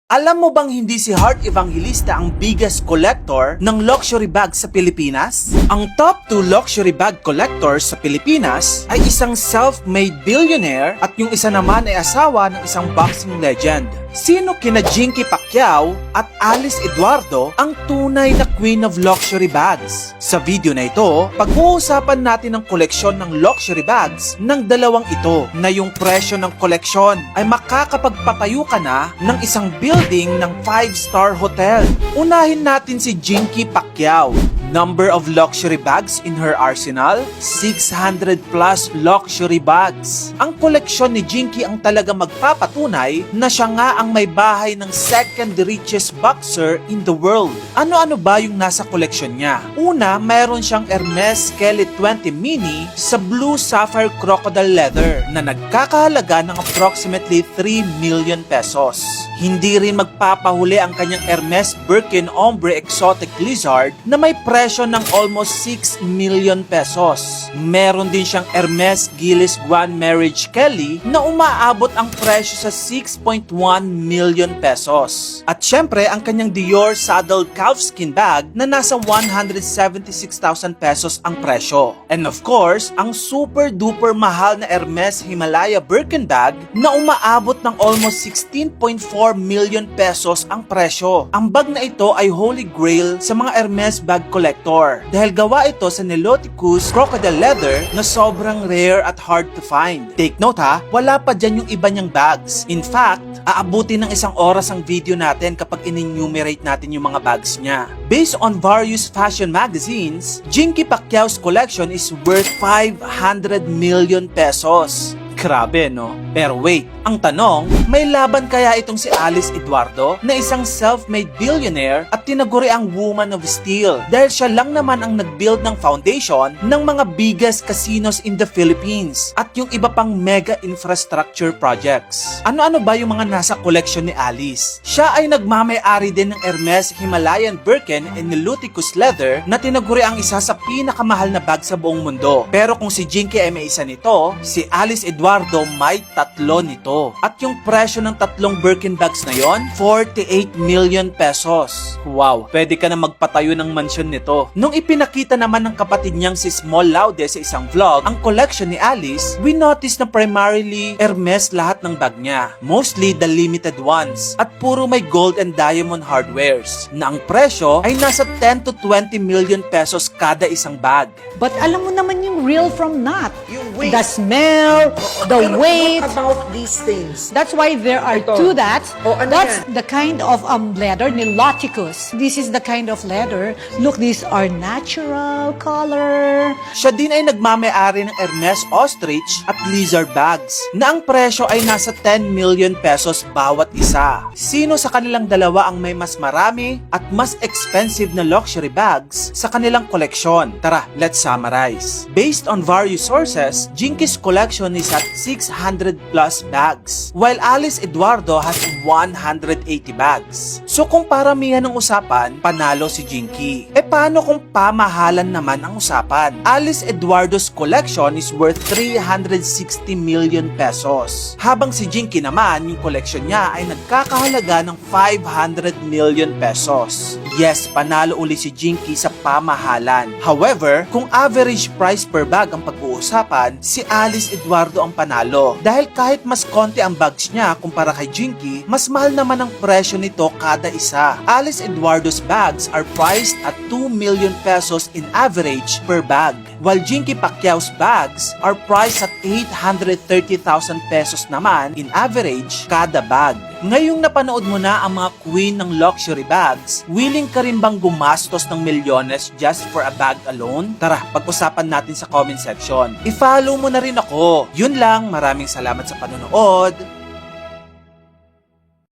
Alam mo bang hindi si Heart Evangelista ang biggest collector ng luxury bags sa Pilipinas? Ang top 2 luxury bag collectors sa Pilipinas ay isang self-made billionaire at yung isa naman ay asawa ng isang boxing legend. Sino kina Jinky Pacquiao at Alice Eduardo ang tunay na queen of luxury bags? Sa video na ito, pag-uusapan natin ang koleksyon ng luxury bags ng dalawang ito na yung presyo ng koleksyon ay makakapagpatayo ka na ng isang building ng 5-star hotel. Unahin natin si Jinky Pacquiao. Number of luxury bags in her arsenal? 600 plus luxury bags. Ang koleksyon ni Jinky ang talaga magpapatunay na siya nga ang may bahay ng second richest boxer in the world. Ano-ano ba yung nasa koleksyon niya? Una, mayroon siyang Hermes Kelly 20 Mini sa blue sapphire crocodile leather na nagkakahalaga ng approximately 3 million pesos. Hindi rin magpapahuli ang kanyang Hermes Birkin Ombre Exotic Lizard na may presyo ng almost 6 million pesos. Meron din siyang Hermes Gilles Guan Marriage Kelly na umaabot ang presyo sa 6.1 million pesos. At syempre, ang kanyang Dior Saddled Calfskin Bag na nasa 176,000 pesos ang presyo. And of course, ang super duper mahal na Hermes Himalaya Birkin Bag na umaabot ng almost 16.4 million pesos ang presyo. Ang bag na ito ay holy grail sa mga Hermes bag collector dahil gawa ito sa Niloticus crocodile leather na sobrang rare at hard to find. Take note ha, wala pa dyan yung iba niyang bags. In fact, aabutin ng isang oras ang video natin kapag in-enumerate natin yung mga bags niya. Based on various fashion magazines, Jinky Pacquiao's collection is worth 500 million pesos. Grabe no? Pero wait, ang tanong, may laban kaya itong si Alice Eduardo na isang self-made billionaire at tinaguri ang Woman of Steel dahil siya lang naman ang nag-build ng foundation ng mga biggest casinos in the Philippines at yung iba pang mega infrastructure projects. Ano-ano ba yung mga nasa collection ni Alice? Siya ay nagmamay-ari din ng Hermes Himalayan Birkin and Niloticus Leather na tinaguri ang isa sa pinakamahal na bag sa buong mundo. Pero kung si Jinky ay may isa nito, si Alice Eduardo may 3 nito. At yung presyo ng 3 Birkin bags na yon, 48 million pesos. Wow, pwede ka na magpatayo ng mansyon nito. Nung ipinakita naman ng kapatid niyang si Small Laude sa isang vlog, ang collection ni Alice, we noticed na primarily Hermes lahat ng bag niya. Mostly the limited ones. At puro may gold and diamond hardwares. Na ang presyo ay nasa 10 to 20 million pesos kada isang bag. But alam mo naman yung real from not. Yung weight. The smell, the weight. What about these things? That's why there are Ito. 2 that's. Oh, ano That's yan? the kind of leather, Niloticus. This is the kind of leather. Look, these are natural color. Siya din ay nagmamay-ari ng Hermes Ostrich at Lizard bags na ang presyo ay nasa 10 million pesos bawat isa. Sino sa kanilang dalawa ang may mas marami at mas expensive na luxury bags sa kanilang koleksyon? Tara, let's summarize. Based on various sources, Jinky's collection is at 600 plus bags, while Alice Eduardo has 180 bags. So kung paramihan ng usapan, panalo si Jinky. E paano kung pamahalan naman ang usapan? Alice Eduardo's collection is worth 360 million pesos. Habang si Jinky naman, yung collection niya ay nagkakahalaga ng 500 million pesos. Yes, panalo uli si Jinky sa pamahalan. However, kung average price per bag ang pag-uusapan, si Alice Eduardo ang panalo. Dahil kahit mas konti ang bags niya kumpara kay Jinky, mas mahal naman ang presyo nito kada isa. Alice Eduardo's bags are priced at 2 million pesos in average per bag, while Jinky Pacquiao's bags are priced at 830,000 pesos naman in average kada bag. Ngayong napanood mo na ang mga queen ng luxury bags, willing ka rin bang gumastos ng milyones just for a bag alone? Tara, pag-usapan natin sa comment section. I-follow mo na rin ako. Yun lang, maraming salamat sa panonood.